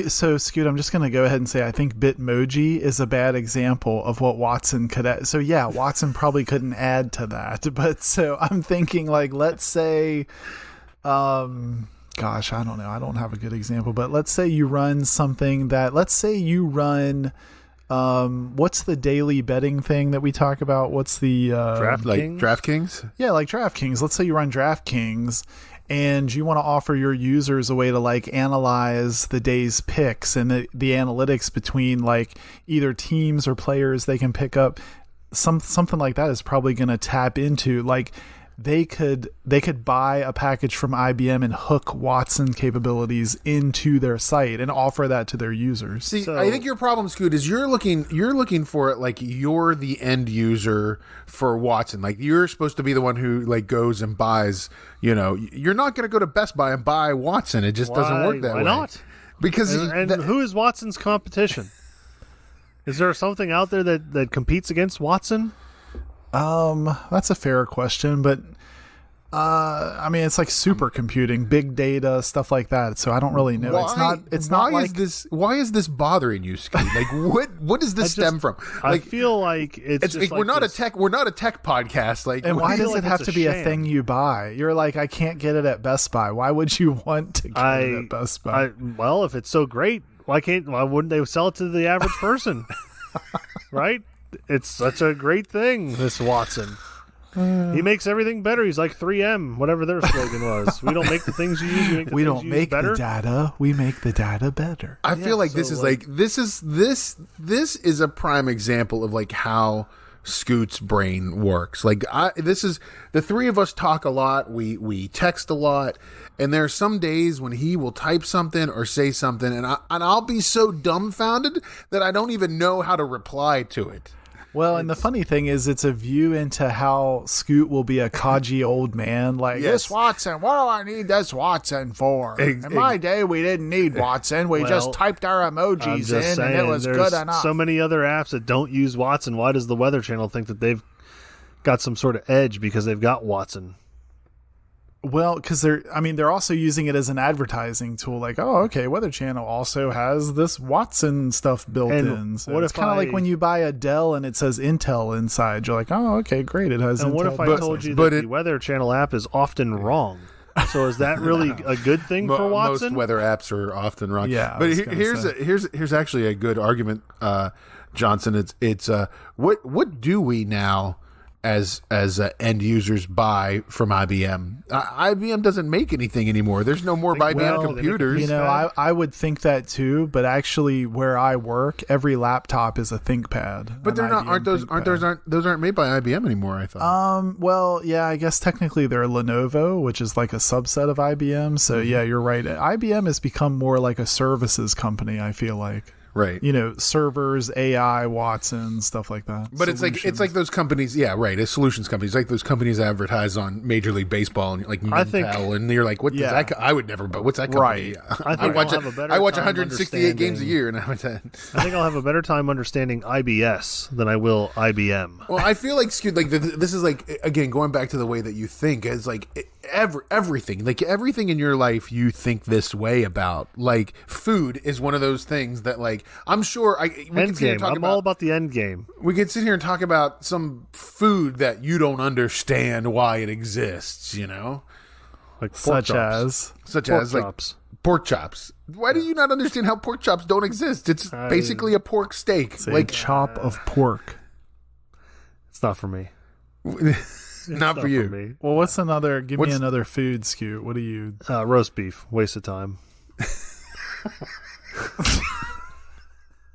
So, Scoot, I'm just going to go ahead and say I think Bitmoji is a bad example of what Watson could add. So, yeah, Watson probably couldn't add to that. But so I'm thinking, like, let's say, gosh, I don't know. I don't have a good example. But let's say you run something that, what's the daily betting thing that we talk about? What's the DraftKings? Yeah, like DraftKings. Let's say you run DraftKings and you want to offer your users a way to like analyze the day's picks and the analytics between like either teams or players they can pick up. Something like that is probably going to tap into like they could buy a package from IBM and hook Watson capabilities into their site and offer that to their users. See, I think your problem, Scoot, is you're looking for it like you're the end user for Watson. Like you're supposed to be the one who like goes and buys. You're not going to go to Best Buy and buy Watson. It just doesn't work that way. Why not? Because who is Watson's competition? Is there something out there that competes against Watson? That's a fair question, but I mean, it's like supercomputing, big data, stuff like that. So I don't really know. Why is this bothering you, Scoot? Like, what does this stem from? Like, I feel like it's just we're not a tech podcast. Like, and why does it have to be a thing you buy? You're like, I can't get it at Best Buy. Why would you want to get it at Best Buy? Well, if it's so great, why wouldn't they sell it to the average person? Right? It's such a great thing, this Watson. He makes everything better. He's like 3M, whatever their slogan was. We don't make the things you use. We don't make the data. We make the data better. I feel like this is a prime example of like how Scoot's brain works. Like this is the three of us talk a lot. We text a lot, and there are some days when he will type something or say something, and I'll be so dumbfounded that I don't even know how to reply to it. Well, and the funny thing is, it's a view into how Scoot will be a codgy old man. Like, this Watson, what do I need this Watson for? In my day, we didn't need Watson. We just typed our emojis in, and it was good enough. So many other apps that don't use Watson. Why does the Weather Channel think that they've got some sort of edge because they've got Watson? Well, because they're also using it as an advertising tool. Like, oh, okay, Weather Channel also has this Watson stuff built in. So it's kind of like when you buy a Dell and it says Intel inside. You're like, oh, okay, great, it has Intel. And what if I told you that the Weather Channel app is often wrong? So is that really a good thing for Watson? Most weather apps are often wrong. Yeah, but here's actually a good argument, Johnson. It's what do we now as end users buy from IBM? IBM doesn't make anything anymore. There's no more IBM computers. I would think that too, but actually where I work, every laptop is a ThinkPad. But they're not. Aren't those made by IBM anymore? I thought. Well, yeah, I guess technically they're Lenovo, which is like a subset of IBM. So yeah, you're right. IBM has become more like a services company, I feel like. Right. Servers, AI, Watson, stuff like that. But it's like those companies, yeah, right. It's solutions companies, like those companies advertise on Major League Baseball and like Mintel, and you're like, what does that? I would never. But what's that company? Right. I watch 168 games a year, and I think I'll have a better time understanding IBS than I will IBM. Well, I feel like this is like, again, going back to the way that you think, is like everything, like everything in your life you think this way about. Like food is one of those things that, like, I'm sure End game. I'm all about the end game. we could sit here and talk about some food that you don't understand why it exists, you know? Like pork chops. Such Pork as like chops. pork chops. Why do you not understand how pork chops don't exist? It's basically a pork steak. It's a Like chop of pork. It's not for me. not for you. me. Well, what's another? Give me another food, Scoot. What do you? Roast beef. Waste of time.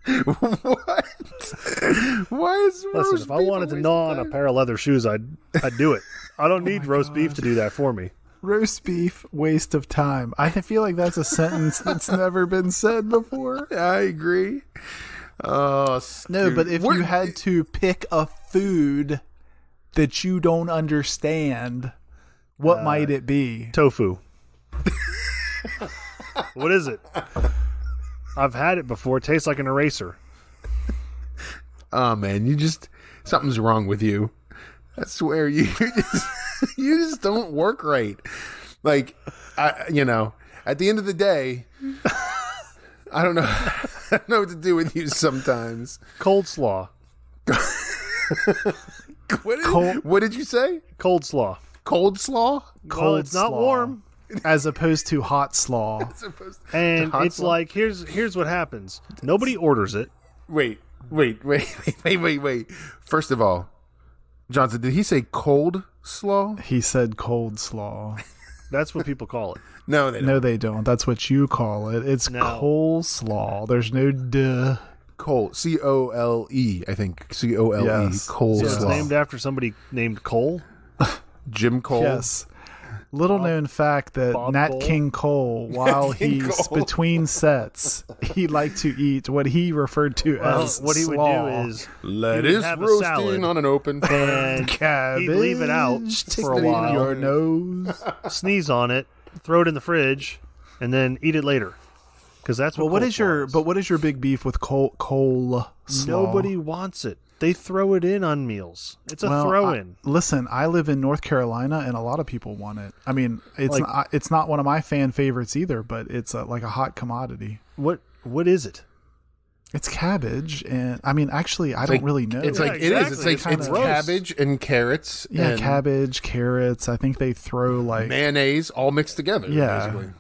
What? Why is Listen, if I wanted to gnaw on a pair of leather shoes, I'd do it. I don't need roast beef to do that for me. Roast beef, waste of time. I feel like that's a sentence that's never been said before. I agree. Oh, No, but if you had to pick a food that you don't understand, what might it be? Tofu. What is it? I've had it before. It tastes like an eraser. Oh man, something's wrong with you. I swear you just don't work right. Like, at the end of the day, I don't know. I don't know what to do with you sometimes. Cold slaw. What did you say? Cold slaw. Cold slaw? Well, it's not slaw. warm. As opposed to hot slaw. And it's like, here's what happens. Nobody orders it. Wait. First of all, Johnson, did he say cold slaw? He said cold slaw. That's what people call it. No, they don't. No, they don't. That's what you call it. It's coleslaw. There's no duh. Cole, Cole, I think. Cole, Yes. coleslaw. So it's named after somebody named Cole. Jim Cole. Yes. Little known fact that Bob Nat Cole? King Cole, while King he's Cole. between sets, he liked to eat what he referred to Well, as what he would slaw. do is Lettuce have a roasting salad. on an open pan. and Cabbage, he'd leave it out stick for a it in while. your nose. sneeze on it, throw it in the fridge, and then eat it later. Because that's what. What cold is slaw your is. but what is your big beef with coleslaw? Nobody wants it. They throw it in on meals. It's a throw-in. Listen, I live in North Carolina, and a lot of people want it. I mean, it's not one of my fan favorites either, but it's like a hot commodity. What is it? It's cabbage, and I mean, actually, I don't really know. It's Yeah, like it is. It's exactly. like It's it's gross. cabbage and carrots. yeah, and cabbage, carrots. I think they throw like mayonnaise all mixed together. Yeah. Basically.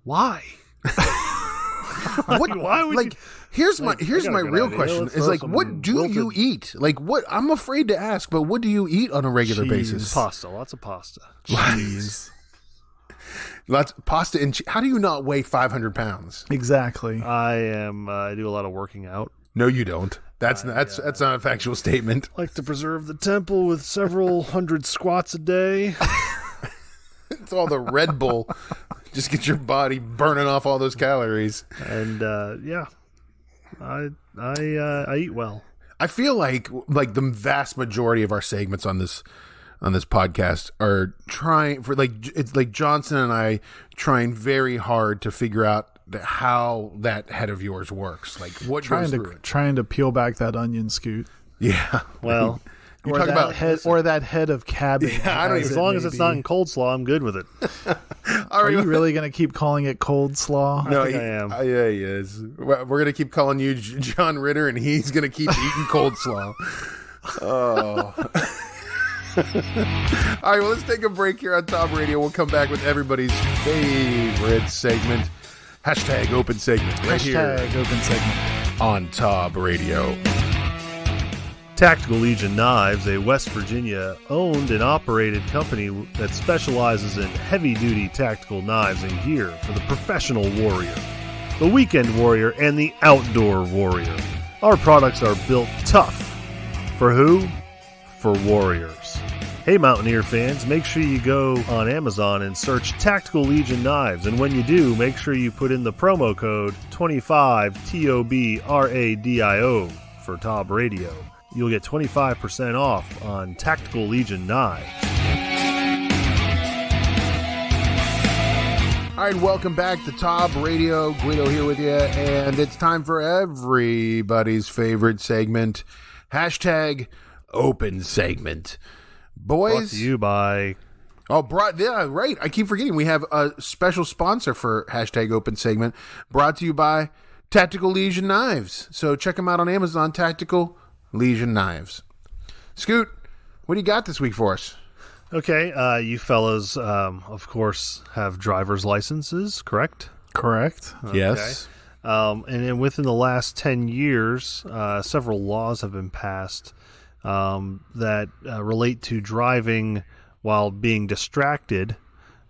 Why? What? Why would like? you? Here's my I got a good real idea. question: Let's is throw like, some what do you wilted- eat? Like, what? I'm afraid to ask, but what do you eat on a regular Cheese. basis? Pasta. Lots of pasta. cheese. Lots pasta and how do you not weigh 500 pounds? Exactly. I do a lot of working out. No, you don't. That's not a factual statement. Like to preserve the temple with several hundred squats a day. It's all the Red Bull. Just get your body burning off all those calories. And yeah, I eat well. I feel like the vast majority of our segments on this podcast are trying for it's like Johnson and I trying very hard to figure out how that head of yours works. Like what goes through it. Trying to peel back that onion, Scoot. Yeah. Well, You Or talk that about head, or that head of cabbage. Yeah, I don't as as even- it long may as it's be. not in cold slaw, I'm good with it. Are you really going to keep calling it cold slaw? No, think I am. Yeah, he is. We're going to keep calling you John Ritter, and he's going to keep eating cold slaw. Oh. All right, well, let's take a break here on Top Radio. We'll come back with everybody's favorite segment. Hashtag open segment right Hashtag here open segment. on Top Radio. Tactical Legion Knives, a West Virginia owned and operated company that specializes in heavy-duty tactical knives and gear for the professional warrior, the weekend warrior, and the outdoor warrior. Our products are built tough. For who? For warriors. Hey Mountaineer fans, make sure you go on Amazon and search Tactical Legion Knives, and when you do, make sure you put in the promo code 25TOBRADIO for Tob Radio. You'll get 25% off on Tactical Legion Knives. All right, welcome back to Top Radio. Guido here with you, and it's time for everybody's favorite segment, hashtag open segment. Brought Boys, to you by Oh, yeah, right. I keep forgetting. We have a special sponsor for #Open Segment brought to you by Tactical Legion Knives. So check them out on Amazon, Tactical Legion Knives. Scoot, what do you got this week for us? Okay, you fellas, of course, have driver's licenses, correct? Correct. Yes. And then within the last 10 years, several laws have been passed that relate to driving while being distracted.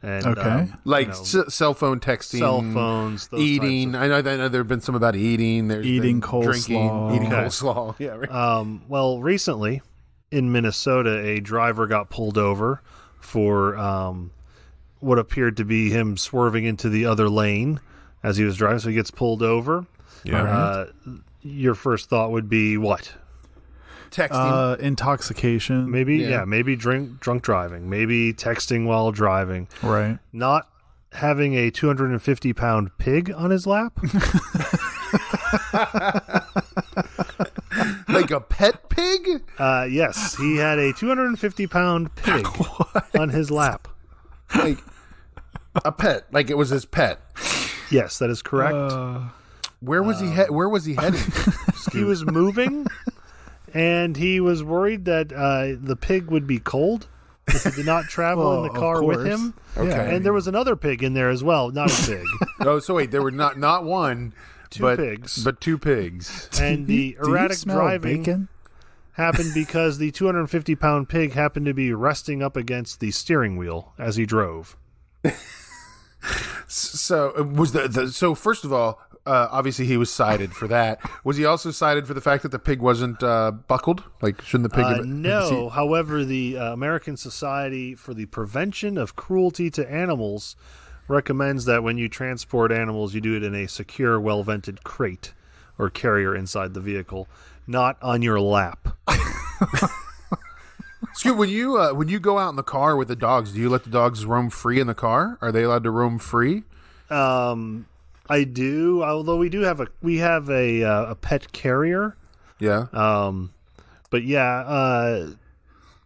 And, like cell phone texting, cell phones, those eating. I know there have been some about eating. There's eating been drinking, coleslaw. eating coleslaw. Yeah. Right. Well, recently in Minnesota, a driver got pulled over for what appeared to be him swerving into the other lane as he was driving. So he gets pulled over. Yeah. Your first thought would be what? Texting. Intoxication. Maybe, maybe drunk driving. Maybe texting while driving. Right. Not having a 250-pound pig on his lap. Like a pet pig? Yes, he had a 250-pound pig on his lap. Like a pet. Like it was his pet. Yes, that is correct. Where was he? Where was he heading? He was moving, and he was worried that the pig would be cold if he did not travel in the car with him. Okay. And there was another pig in there as well, not a pig. Oh, so wait, there were not one, Two pigs. but two pigs. And the erratic driving happened because the 250-pound pig happened to be resting up against the steering wheel as he drove. So was so first of all, obviously he was cited for that. Was he also cited for the fact that the pig wasn't buckled? Like, shouldn't the pig? No. However, the American Society for the Prevention of Cruelty to Animals recommends that when you transport animals, you do it in a secure, well-vented crate or carrier inside the vehicle, not on your lap. Scoot, when you go out in the car with the dogs, do you let the dogs roam free in the car? Are they allowed to roam free? I do, although we have a pet carrier. Yeah. But yeah,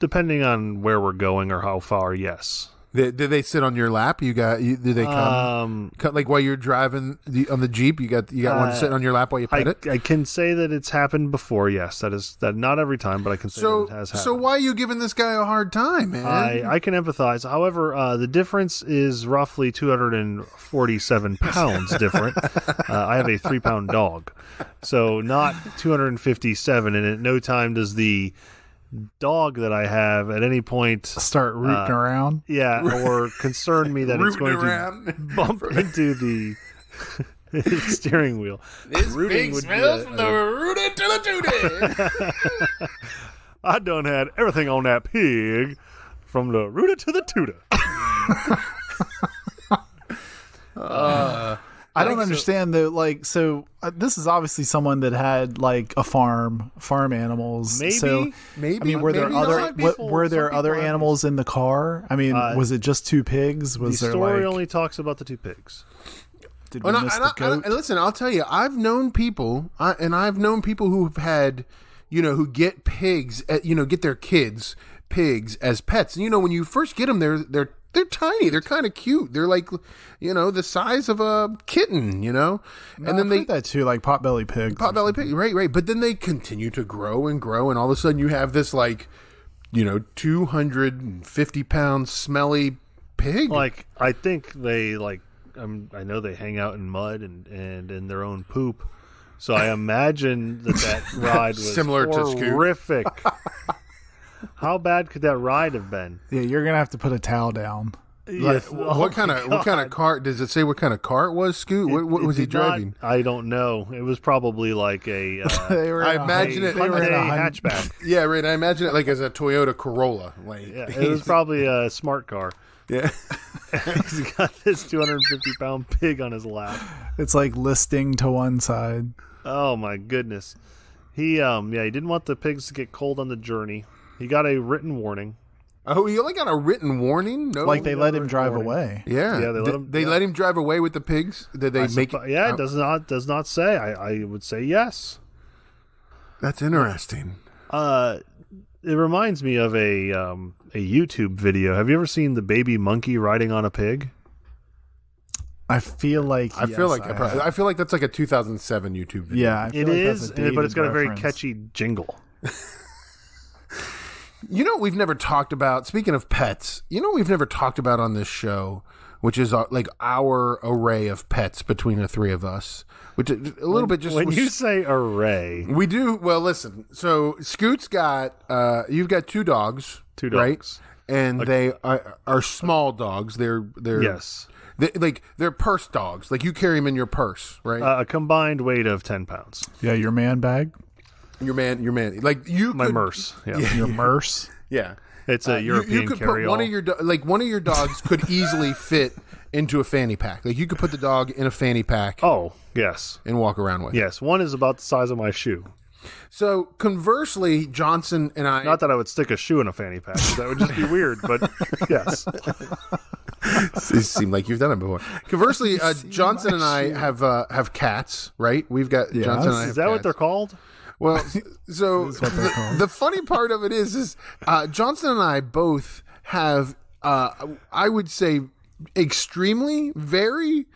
depending on where we're going or how far, yes. Did they sit on your lap? Did they come like while you're driving on the Jeep? You got one sitting on your lap while you pet it. I can say that it's happened before. Yes, that not every time, but I can say that it has happened. So why are you giving this guy a hard time, man? I can empathize. However, the difference is roughly 247 pounds different. I have a 3-pound dog, so not 257. And at no time does the dog that I have at any point start rooting around. Yeah, or concern me that it's going to bump into the steering wheel. This pig smells from the rooty to the tooty. I done had everything on that pig from the rooty to the tutor. I don't understand though. Like, so this is obviously someone that had like a farm animals. Maybe. So, Maybe. I mean, were there other animals in the car? I mean, was it just two pigs? Was the story only talks about the two pigs. Did we miss the goat? Listen, I'll tell you, I've known people, who've had, who get pigs, get their kids pigs as pets. And when you first get them, they're tiny. They're kind of cute. They're like, the size of a kitten, and then I've heard that too, like potbelly pigs. Potbelly pig, right. But then they continue to grow and grow, and all of a sudden you have this 250-pound smelly pig. Like, I think they I know they hang out in mud and in their own poop. So I imagine that ride was similar to Scoot. horrific. How bad could that ride have been? Yeah, you're gonna have to put a towel down. Yes. What kind of car? Does it say what kind of car it was, Scoot? What was he driving? I don't know. It was probably like a. I imagine it. They were in a hatchback. Yeah, right. I imagine it like as a Toyota Corolla. Yeah, it was probably a smart car. Yeah. He's got this 250-pound pig on his lap. It's like listing to one side. Oh my goodness. He didn't want the pigs to get cold on the journey. He got a written warning. Oh, he only got a written warning? No. Like they let him drive away. Yeah. Yeah, they let him drive away with the pigs? Did they make it? Yeah, it does not say. I would say yes. That's interesting. It reminds me of a YouTube video. Have you ever seen the baby monkey riding on a pig? I feel like I feel like that's like a 2007 YouTube video. Yeah, I feel It like is, that's a but it's got a very dated catchy jingle. You know what we've never talked about, speaking of pets, you know what we've never talked about on this show, which is like our array of pets between the three of us, which a little bit just... When you say array... We do... Well, listen. So Scoot's got... you've got two dogs. Two dogs. Right? And they are small dogs. They're Yes. They're purse dogs. Like you carry them in your purse, right? A combined weight of 10 pounds. Yeah, your man bag. Your man. Like you My could, Merce. Yeah. Your Merce. Yeah. It's a European you could carry-all. Put one of your dogs could easily fit into a fanny pack. Like you could put the dog in a fanny pack Oh, yes. and walk around with. Yes, one is about the size of my shoe. So conversely, Johnson and I... Not that I would stick a shoe in a fanny pack. That would just be weird, but yes. It seemed like you've done it before. Conversely, Johnson and I have cats, right? We've got Yes. Johnson and I have Is that what cats. they're called? Well, so the funny part of it is Johnson and I both have, I would say, extremely, very,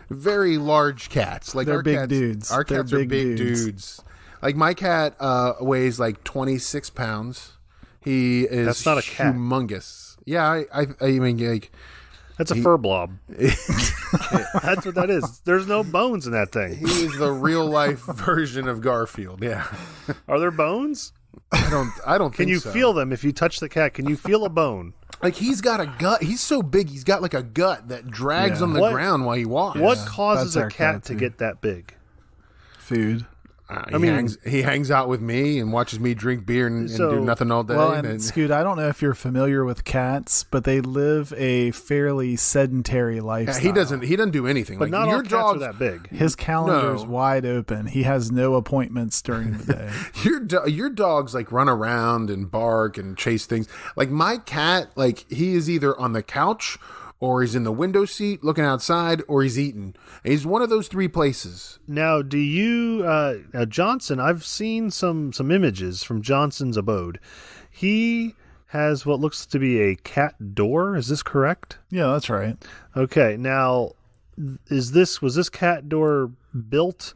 very large cats. Like They're our big cats, dudes. Our They're cats are big big dudes. dudes. Like my cat weighs like 26 pounds. He is That's not a cat. humongous. Yeah, I mean, like, That's a fur blob. That's what that is. There's no bones in that thing. he is the real life version of Garfield. Yeah, Are there bones? I don't. Can think you so. feel them if you touch the cat? Can you feel a bone? Like he's got a gut. He's so big. He's got like a gut that drags Yeah. on the What- ground while he walks. What causes that's a our cat cat, to too. get that big? Food. He hangs out with me and watches me drink beer and So- do nothing all day. Well, and Scoot, I don't know if you're familiar with cats, but they live a fairly sedentary lifestyle. he doesn't do anything. But like not your all cats dogs, are that big. His calendar's No. wide open. He has no appointments during the day. your dogs like run around and bark and chase things. Like my cat, like he is either on the couch or he's in the window seat looking outside or he's eating. He's one of those three places. Now, do you, Johnson? I've seen some images from Johnson's abode. He has what looks to be a cat door. Is this correct? Yeah, that's right. Okay. Now, was this cat door built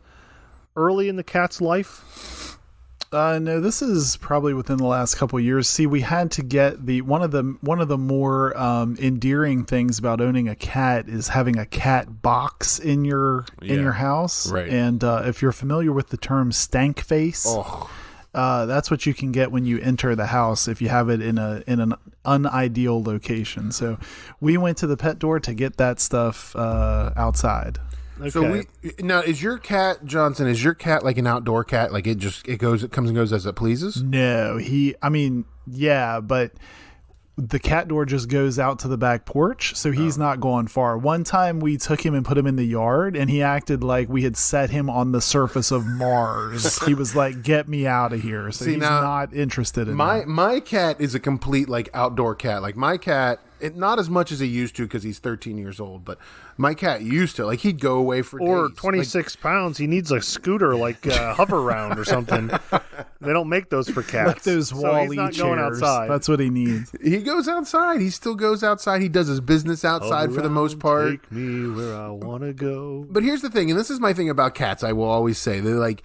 early in the cat's life? No, this is probably within the last couple of years. See, we had to get one of the more endearing things about owning a cat is having a cat box in your house. Right. And if you're familiar with the term stank face, that's what you can get when you enter the house if you have it in an unideal location. So we went to the pet door to get that stuff outside. Okay. So now is your cat, Johnson? Is your cat like an outdoor cat? Like it comes and goes as it pleases? No, yeah, but the cat door just goes out to the back porch, so he's not going far. One time we took him and put him in the yard, and he acted like we had set him on the surface of Mars. He was like, "Get me out of here!" So See, he's now, not interested in that. My cat is a complete like outdoor cat. Like my cat, not as much as he used to because he's 13 years old, but my cat used to. Like he'd go away for Or days. 26 pounds. He needs a scooter like hover round or something. They don't make those for cats. Like those so Wall-E he's not chairs. going outside. That's what he needs. He goes outside. He still goes outside. He does his business outside for the most part. Take me where I want to go. But here's the thing, and this is my thing about cats. I will always say they're like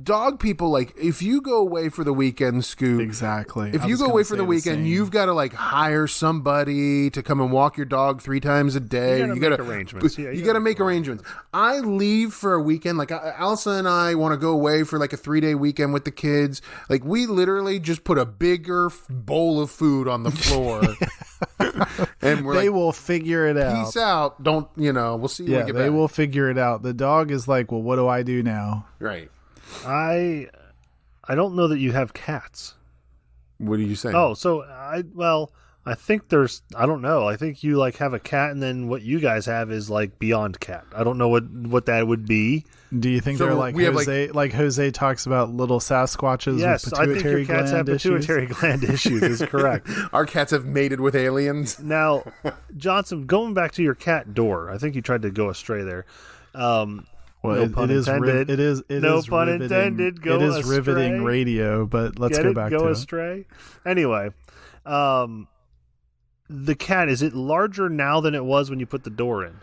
dog people. Like if you go away for the weekend, Scoop. Exactly. If I you was go gonna away for say the weekend, same. you've got to like hire somebody to come and walk your dog 3 times a day. You gotta make arrangements. Yeah, you got to make arrangements. I leave for a weekend. Like Alisa and I want to go away for like a 3-day weekend with the kids. Like we literally just put a bigger bowl of food on the floor, and they will figure it out. peace out. Don't we'll see you when Yeah, we get they back. will figure it out. The dog is like, well, what do I do now? Right. I don't know that you have cats. What are you saying? Oh, so I think I don't know. I think you like have a cat, and then what you guys have is like beyond cat. I don't know what that would be. Do you think So they're like we have, Jose? Like Jose talks about little Sasquatches Yes, with I think your pituitary cats have gland issues? pituitary gland issues. Is correct. Our cats have mated with aliens. Now, Johnson, going back to your cat door, I think you tried to go astray there. Well, No pun intended. It is No pun riveting. intended. Go it is astray. riveting radio, but let's Get go it? back Go to astray. Anyway, the cat, is it larger now than it was when you put the door in?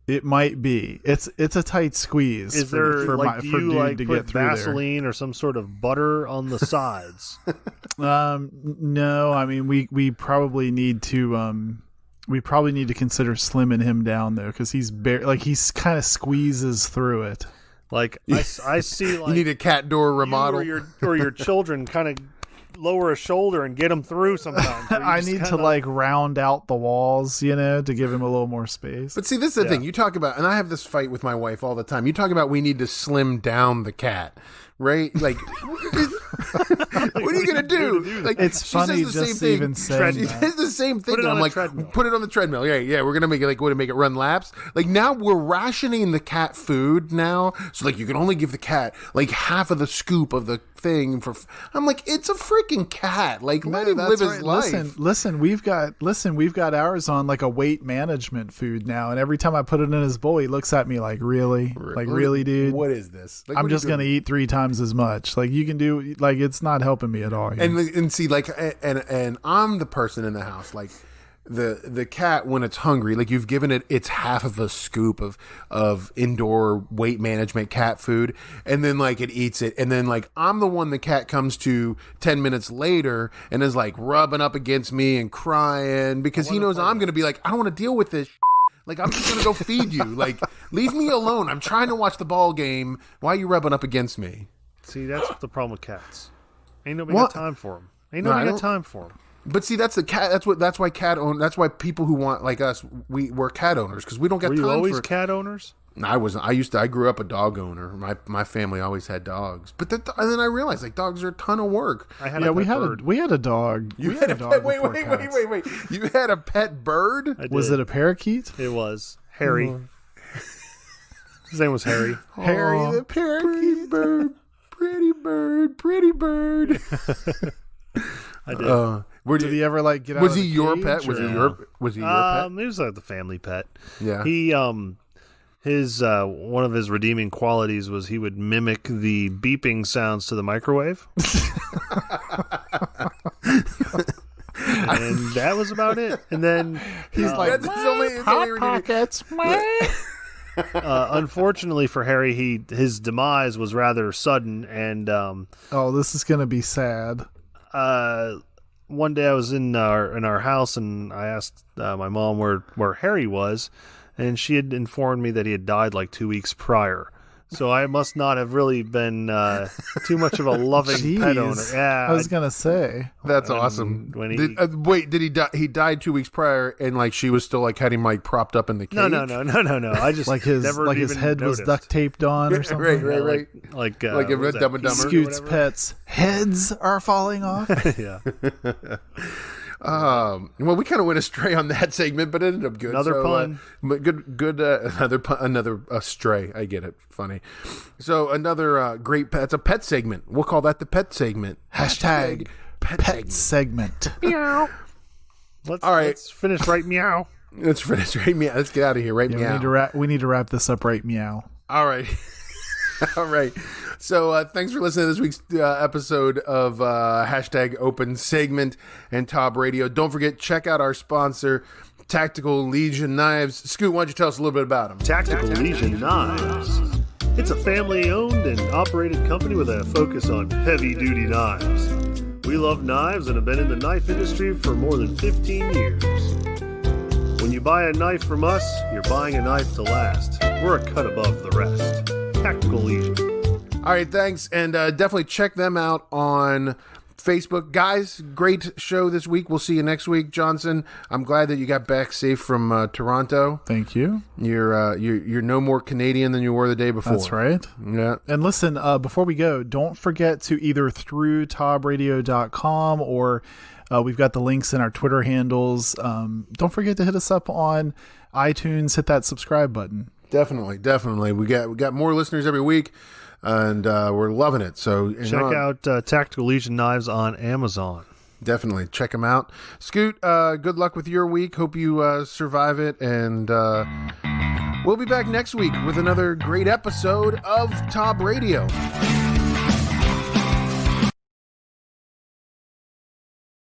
it might be. It's a tight squeeze. Is for, there for like my, do for you dude like to put get through Vaseline or some sort of butter on the sides? there? No, I mean we probably need to consider slimming him down though, because he's he's kind of squeezes through it. Like I see like You need a cat door remodel. you or your children kind of lower a shoulder and get them through sometimes. I need to like round out the walls, to give him a little more space. But see, this is the thing. You talk about, and I have this fight with my wife all the time. You talk about we need to slim down the cat, right? Like, what are you going to do? Like, It's she funny says the just same even thing. saying She that. says the same thing. Put it and on I'm a like, treadmill. put it on the treadmill. Yeah, we're going to make it run laps. Like, now we're rationing the cat food now. So, like, you can only give the cat, like, half of the scoop of the thing for. I'm like, it's a freaking cat. Like, let him live his life. Listen, we've got ours on like a weight management food now, and every time I put it in his bowl, he looks at me like, really, dude. What is this? Like, I'm what are you just gonna doing? eat 3 times as much. Like you can do, like it's not helping me at all. And see, like, and I'm the person in the house, like the cat when it's hungry, like you've given it its half of a scoop of indoor weight management cat food, and then like it eats it, and then like I'm the one the cat comes to 10 minutes later and is like rubbing up against me and crying because he knows I'm gonna be like, I don't want to deal with this. Like, I'm just gonna go feed you. Like, leave me alone. I'm trying to watch the ball game. Why are you rubbing up against me? See, that's the problem with cats. Ain't nobody What? got time for them. Ain't No, I nobody got don't- time for them. But see, that's the cat. That's why people who want like us, we're cat owners because we don't get Were time you always for. cat owners? I wasn't. I grew up a dog owner. My family always had dogs. But and then I realized like dogs are a ton of work. I had a we pet had bird. we had a dog. You We had a dog pet. Wait. before cats. You had a pet bird? I Was did. it a parakeet? It was Harry. His name was Harry. Harry the parakeet bird. Pretty bird. I did. Did he ever like get out? Was of he the your cage, pet? Was or- he your? Was he your pet? He was like the family pet. Yeah. He his one of his redeeming qualities was he would mimic the beeping sounds to the microwave. And that was about it. And then He's like, That's it's only pockets. unfortunately for Harry, his demise was rather sudden. And Oh, this is gonna be sad. one day I was in our house and I asked my mom where Harry was, and she had informed me that he had died like 2 weeks prior. So I must not have really been too much of a loving pet owner. Jeez. Yeah, I was gonna say. That's awesome. when he- Did he die? He died 2 weeks prior, and like she was still like had him like propped up in the cage. No. I just Like his never his even head was noticed. duct taped on or something. Right. Like Like a what was that, Dumb and Dumber. Humor or Scoot's whatever? pets' heads are falling off. Yeah, Well, we kind of went astray on that segment, but it ended up good. Another pun. But good. Another pun. Another stray. I get it. Funny. So another great pet. That's a pet segment. We'll call that the pet segment. Hashtag pet segment. meow. All right. let's finish right meow. Let's finish. Right, meow. Let's get out of here. Right, Yeah, meow. we need to wrap this up right meow. All right. All right. So thanks for listening to this week's episode of hashtag open segment and Tob Radio. Don't forget, check out our sponsor, Tactical Legion Knives. Scoot, why don't you tell us a little bit about them? Tactical Legion Knives. It's a family-owned and operated company with a focus on heavy-duty knives. We love knives and have been in the knife industry for more than 15 years. When you buy a knife from us, you're buying a knife to last. We're a cut above the rest. Tactical Legion. All right, thanks. And definitely check them out on Facebook. Guys, great show this week. We'll see you next week. Johnson, I'm glad that you got back safe from Toronto. Thank you. You're no more Canadian than you were the day before. That's right. Yeah. And listen, before we go, don't forget to either through tobradio.com or we've got the links in our Twitter handles. Don't forget to hit us up on iTunes. Hit that subscribe button. Definitely. We got more listeners every week, and we're loving it. So Check out Tactical Legion Knives on Amazon. Definitely check them out. Scoot, good luck with your week. Hope you survive it, and We'll be back next week with another great episode of Top Radio.